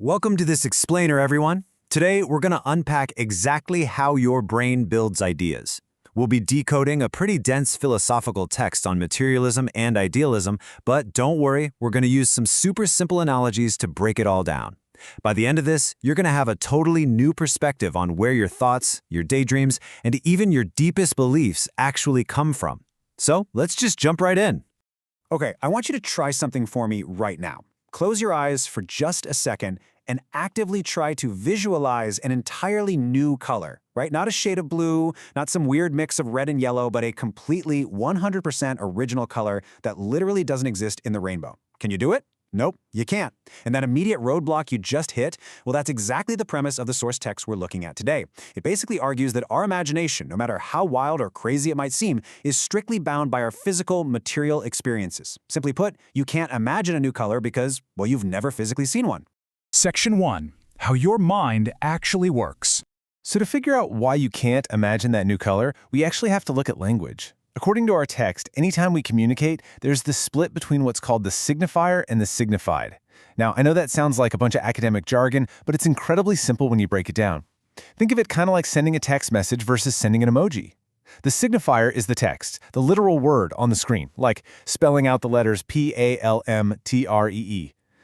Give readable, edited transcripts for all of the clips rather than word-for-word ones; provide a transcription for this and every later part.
Welcome to this explainer, everyone. Today, we're going to unpack exactly how your brain builds ideas. We'll be decoding a pretty dense philosophical text on materialism and idealism, but don't worry, we're going to use some super simple analogies to break it all down. By the end of this, you're going to have a totally new perspective on where your thoughts, your daydreams, and even your deepest beliefs actually come from. So let's just jump right in. Okay, I want you to try something for me right now. Close your eyes for just a second and actively try to visualize an entirely new color, right? Not a shade of blue, not some weird mix of red and yellow, but a completely 100% original color that literally doesn't exist in the rainbow. Can you do it? Nope, you can't. And that immediate roadblock you just hit, well, that's exactly the premise of the source text we're looking at today. It basically argues that our imagination, no matter how wild or crazy it might seem, is strictly bound by our physical, material experiences. Simply put, you can't imagine a new color because, well, you've never physically seen one. Section 1. How your mind actually works. So to figure out why you can't imagine that new color, we actually have to look at language. According to our text, anytime we communicate, there's the split between what's called the signifier and the signified. Now, I know that sounds like a bunch of academic jargon, but it's incredibly simple when you break it down. Think of it kind of like sending a text message versus sending an emoji. The signifier is the text, the literal word on the screen, like spelling out the letters P-A-L-M-T-R-E-E.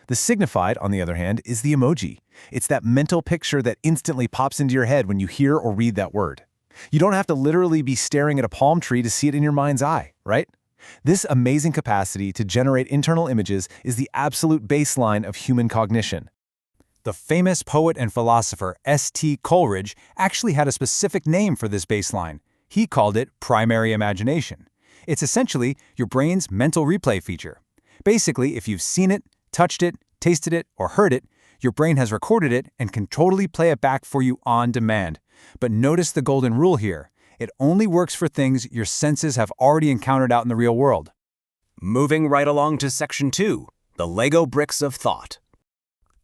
The signified, on the other hand, is the emoji. It's that mental picture that instantly pops into your head when you hear or read that word. You don't have to literally be staring at a palm tree to see it in your mind's eye, right? This amazing capacity to generate internal images is the absolute baseline of human cognition. The famous poet and philosopher S.T. Coleridge actually had a specific name for this baseline. He called it primary imagination. It's essentially your brain's mental replay feature. Basically, if you've seen it, touched it, tasted it, or heard it, your brain has recorded it and can totally play it back for you on demand. But notice the golden rule here. It only works for things your senses have already encountered out in the real world. Moving right along to Section 2, the Lego bricks of thought.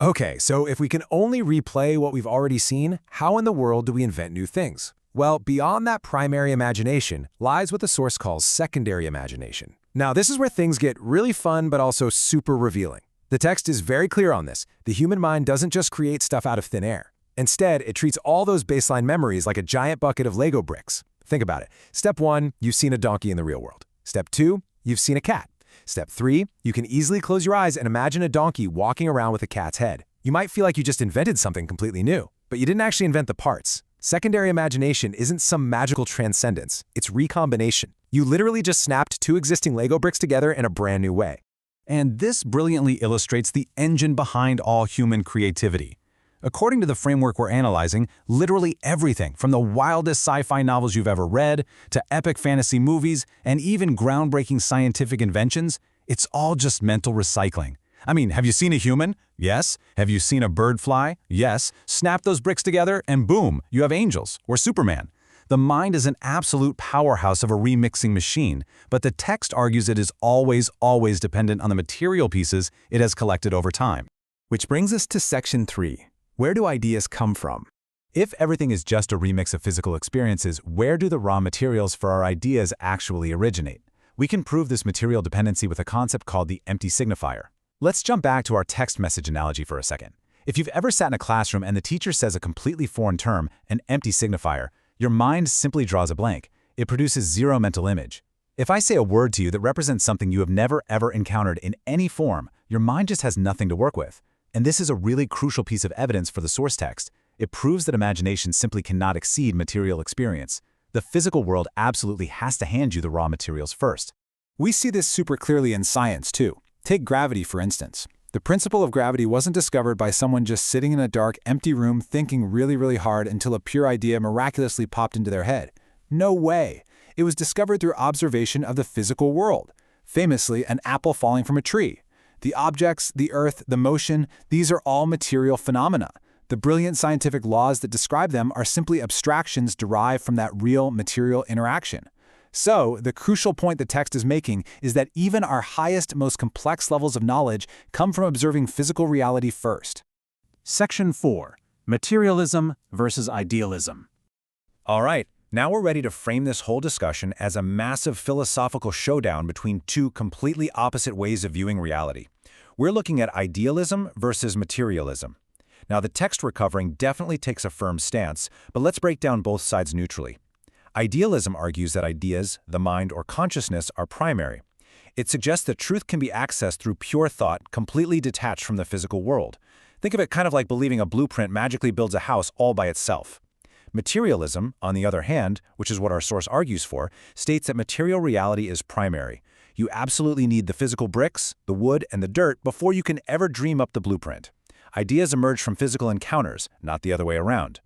Okay, so if we can only replay what we've already seen, how in the world do we invent new things? Well, beyond that primary imagination lies what the source calls secondary imagination. Now, this is where things get really fun but also super revealing. The text is very clear on this. The human mind doesn't just create stuff out of thin air. Instead, it treats all those baseline memories like a giant bucket of Lego bricks. Think about it. Step 1, you've seen a donkey in the real world. Step 2, you've seen a cat. Step 3, you can easily close your eyes and imagine a donkey walking around with a cat's head. You might feel like you just invented something completely new, but you didn't actually invent the parts. Secondary imagination isn't some magical transcendence. It's recombination. You literally just snapped two existing Lego bricks together in a brand new way. And this brilliantly illustrates the engine behind all human creativity. According to the framework we're analyzing, literally everything from the wildest sci-fi novels you've ever read to epic fantasy movies and even groundbreaking scientific inventions, it's all just mental recycling. I mean, have you seen a human? Yes. Have you seen a bird fly? Yes. Snap those bricks together and boom, you have angels or Superman. The mind is an absolute powerhouse of a remixing machine, but the text argues it is always dependent on the material pieces it has collected over time. Which brings us to Section 3. Where do ideas come from? If everything is just a remix of physical experiences, where do the raw materials for our ideas actually originate? We can prove this material dependency with a concept called the empty signifier. Let's jump back to our text message analogy for a second. If you've ever sat in a classroom and the teacher says a completely foreign term, an empty signifier, your mind simply draws a blank. It produces zero mental image. If I say a word to you that represents something you have never ever encountered in any form, your mind just has nothing to work with. And this is a really crucial piece of evidence for the source text. It proves that imagination simply cannot exceed material experience. The physical world absolutely has to hand you the raw materials first. We see this super clearly in science, too. Take gravity, for instance. The principle of gravity wasn't discovered by someone just sitting in a dark, empty room thinking really hard until a pure idea miraculously popped into their head. No way. It was discovered through observation of the physical world. Famously, an apple falling from a tree. The objects, the earth, the motion, these are all material phenomena. The brilliant scientific laws that describe them are simply abstractions derived from that real material interaction. So, the crucial point the text is making is that even our highest, most complex levels of knowledge come from observing physical reality first. Section 4. Materialism versus Idealism. All right, now we're ready to frame this whole discussion as a massive philosophical showdown between two completely opposite ways of viewing reality. We're looking at idealism versus materialism. Now, the text we're covering definitely takes a firm stance, but let's break down both sides neutrally. Idealism argues that ideas, the mind, or consciousness are primary. It suggests that truth can be accessed through pure thought, completely detached from the physical world. Think of it kind of like believing a blueprint magically builds a house all by itself. Materialism, on the other hand, which is what our source argues for, states that material reality is primary. You absolutely need the physical bricks, the wood, and the dirt before you can ever dream up the blueprint. Ideas emerge from physical encounters, not the other way around.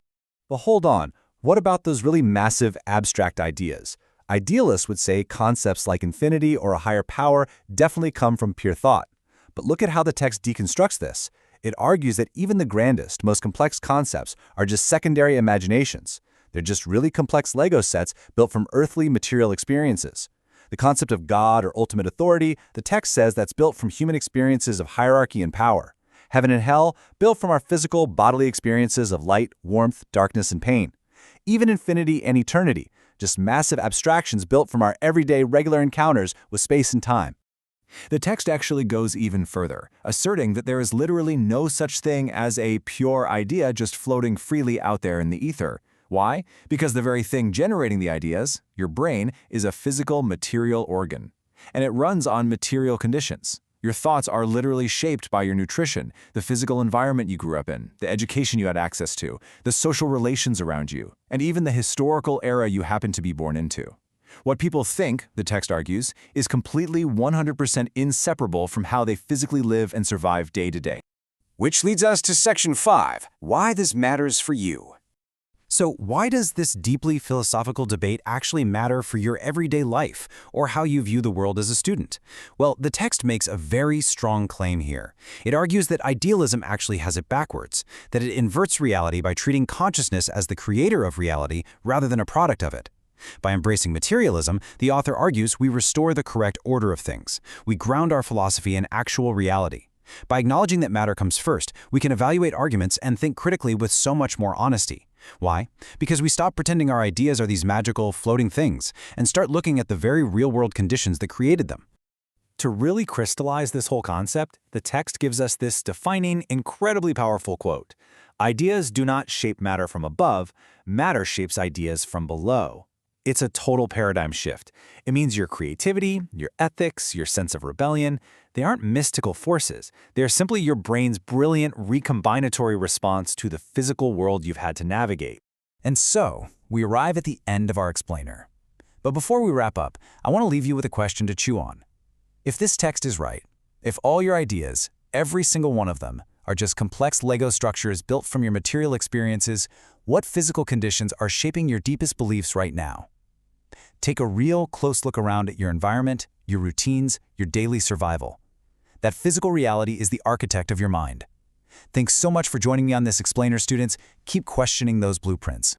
But hold on, what about those really massive abstract ideas? Idealists would say concepts like infinity or a higher power definitely come from pure thought. But look at how the text deconstructs this. It argues that even the grandest, most complex concepts are just secondary imaginations. They're just really complex Lego sets built from earthly material experiences. The concept of God or ultimate authority, the text says that's built from human experiences of hierarchy and power. Heaven and hell, built from our physical, bodily experiences of light, warmth, darkness, and pain. Even infinity and eternity, just massive abstractions built from our everyday regular encounters with space and time. The text actually goes even further, asserting that there is literally no such thing as a pure idea just floating freely out there in the ether. Why? Because the very thing generating the ideas, your brain, is a physical, material organ. And it runs on material conditions. Your thoughts are literally shaped by your nutrition, the physical environment you grew up in, the education you had access to, the social relations around you, and even the historical era you happen to be born into. What people think, the text argues, is completely 100% inseparable from how they physically live and survive day to day. Which leads us to Section 5, why this matters for you. So why does this deeply philosophical debate actually matter for your everyday life, or how you view the world as a student? Well, the text makes a very strong claim here. It argues that idealism actually has it backwards, that it inverts reality by treating consciousness as the creator of reality rather than a product of it. By embracing materialism, the author argues we restore the correct order of things. We ground our philosophy in actual reality. By acknowledging that matter comes first, we can evaluate arguments and think critically with so much more honesty. Why? Because we stop pretending our ideas are these magical, floating things, and start looking at the very real-world conditions that created them. To really crystallize this whole concept, the text gives us this defining, incredibly powerful quote. Ideas do not shape matter from above, matter shapes ideas from below. It's a total paradigm shift. It means your creativity, your ethics, your sense of rebellion, they aren't mystical forces. They're simply your brain's brilliant recombinatory response to the physical world you've had to navigate. And so, we arrive at the end of our explainer. But before we wrap up, I want to leave you with a question to chew on. If this text is right, if all your ideas, every single one of them, are just complex Lego structures built from your material experiences, what physical conditions are shaping your deepest beliefs right now? Take a real close look around at your environment, your routines, your daily survival. That physical reality is the architect of your mind. Thanks so much for joining me on this explainer, students. Keep questioning those blueprints.